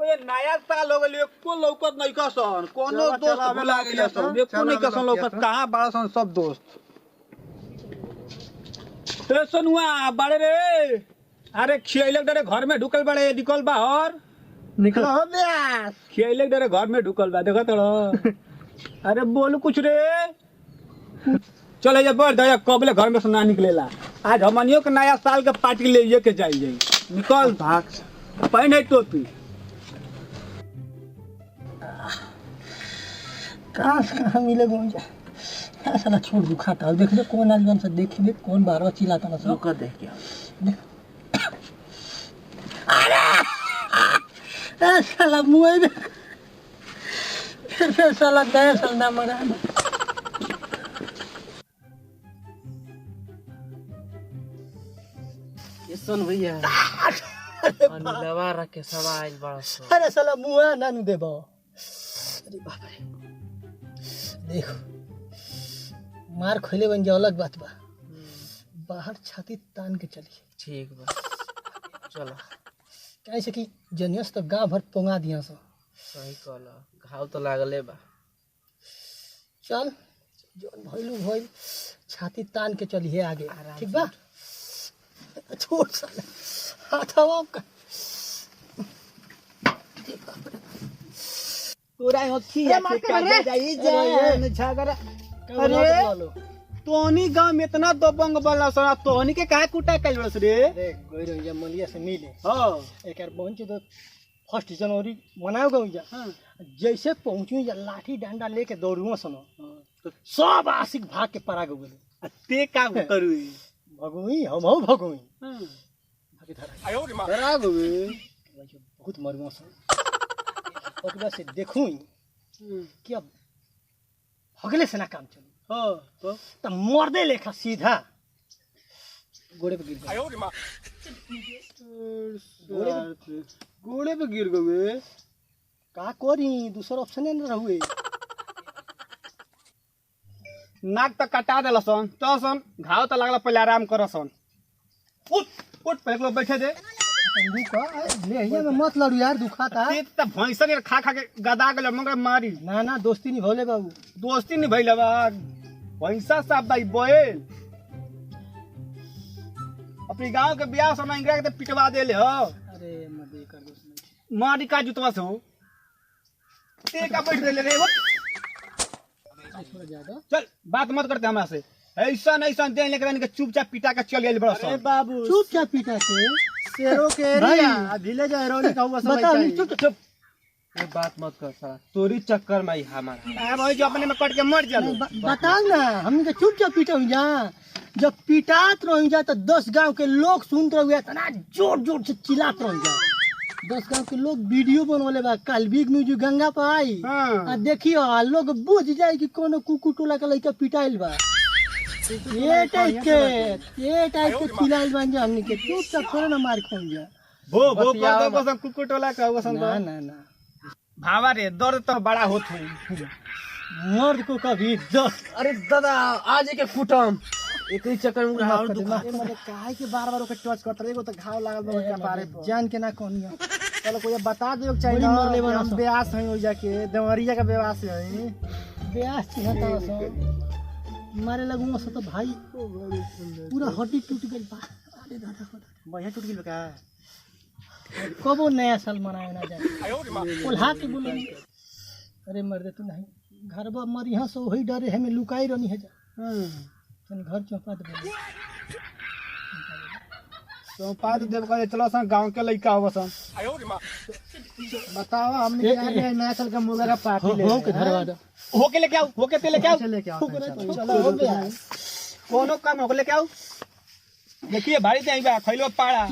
ये नया साल हो गइल एको लौकत नहीं कसन कोनो दोस्त बुला गेल सन एको नहीं कसन लौकत कहां बड़ा सन सब दोस्त ए सनुआ बड़े रे अरे खियलक डरे घर में ढुकल बड़े निकल बाहर निकल हो ब्यास खियलक डरे घर में ढुकल बा देखत रहो अरे बोल कुछ रे चल ये बढ़ दया कबले घर में से ना निकलेला आज हमनियो के नया साल के पार्टी ले के जाई निकल भाग पहने टोपी कहाँ मिले गोंजा साला छोड़ दुखाता है देख ले कौन आदमी से देख ले कौन बारवा चिल्लाता ना सब कर देख क्या अरे साला मुंह में फिर साला गया साला मरा ये सुन भैया अनिलवा रखे सवाल बड़ा सो अरे साला मुंह ना नु देबो अरे बाप रे देखो मार खोले बन जा अलग बात बा बाहर छाती तान के चली ठीक बा चलो कैसे कि जनियस तो गांव भर पोंगा दिया सो सही कहला घाव तो लागले बा चल जोन भइलू भइल छाती तान के चली है आगे ठीक बा छोड़ साला हाथवा का तोरा होखी या के काजा जाई जे झगड़ा अरे तोनी गांव में इतना दबंग वाला सना तोनी के काहे कुटा कइल बस रे अरे गई रही या मलिया से मिले हां एक यार पहुंच तो 1 जनवरी मनाओ गई जा जैसे पहुंचू या लाठी डंडा लेके दौड़ू सनो तो सब आशिक भाग के परा गए ते का करू भगुई हम हो भगुई भागे धरा आयो रे मां डरा गए बहुत मरवा सो ओकरा से देखूं कि अब भगले से ना काम चल हां तो मर्दे लेखा सीधा गोड़े पे गिर गया आयो रे मां गोड़े पे गिर गए का करी दूसरा ऑप्शन न रहुए नाक तक कटा देलसन तो सन घाव त लागला पहले आराम करसन उठ उठ पहले लोग बैठे दे दुखा ले ये में मत लड़ू यार दुखाता ते त भैंसन खा खा के गदा गेल मगर मारी ना ना दोस्ती नहीं भोले बाबू दोस्ती नहीं भइल बा भैंसा साहब भाई बोल अपनी गांव के बियाह समय इंगरा के पिटवा देले हो अरे मदे कर दोस्त मारी का जुतवा से हो ते का बैठ देले रे थोड़ा ज्यादा चल बात मत करते हमरा से ऐसा नहीं सन दे लेकर के चुपचाप पिटा के चल गेल बड़ा अरे बाबू चुपचाप पीटा के शेरों के एरिया विलेज एरोनी का हुआ समझ बता चाहिए चुप चुप ये बात मत कर साला तोरी चक्कर में ही हमारा आ भाई जो अपने में कट के मर जा बता ना हमने के चुपचाप पीटा हुई जा जब पिटात रही जा तो 10 गांव के लोग सुनते रहुए इतना जोर जोर से चिल्लात रही जा 10 गांव के लोग वीडियो बनवले बा कल बिग न्यूज गंगा पर आई आ देखियो लोग बुझ जाए कि कोनो कुकुर टोला के लइका पिटाइल बा ये टाइप के चिल्लाइल बन जा हमने के चुपचाप थोड़ा ना मार खाई जा भो भो कर दो बस कुकुर टोला का हुआ सन ना ना ना भावा रे दर्द तो बड़ा होत है मर्द को कभी 10 अरे दादा आज के फुटम एक ही चक्कर में घाव दुखा मतलब काहे के बार-बार ओके टच करत रहे एगो तो घाव लागल बा के पारे पर जान के ना कोनिया चलो कोई बता दे चाहिए ना मरले बना हम ब्यास है हो जाके देवरिया का ब्यास है ब्यास चिहता सो मारे लगूंगा सो तो भाई पूरा हड्डी टूट गई बा अरे दादा बढ़िया टूट गई का कबो नया साल मनाए ना जाए उल्हा के बोले अरे मर्दे तू नहीं घरबा मर यहाँ से वही डरे हमें लुकाई रहनी है जा घर चौपा दे चौपा तो देव करे चलो सन गांव के लइका हो सन बताओ हमने क्या है नया साल का मुर्गा का पार्टी ले हो के धरवा दो होके लेके आओ होके ते लेके आओ चलो हो गया कोनो काम होके लेके आओ देखिए भारी दे बा खइलो पाड़ा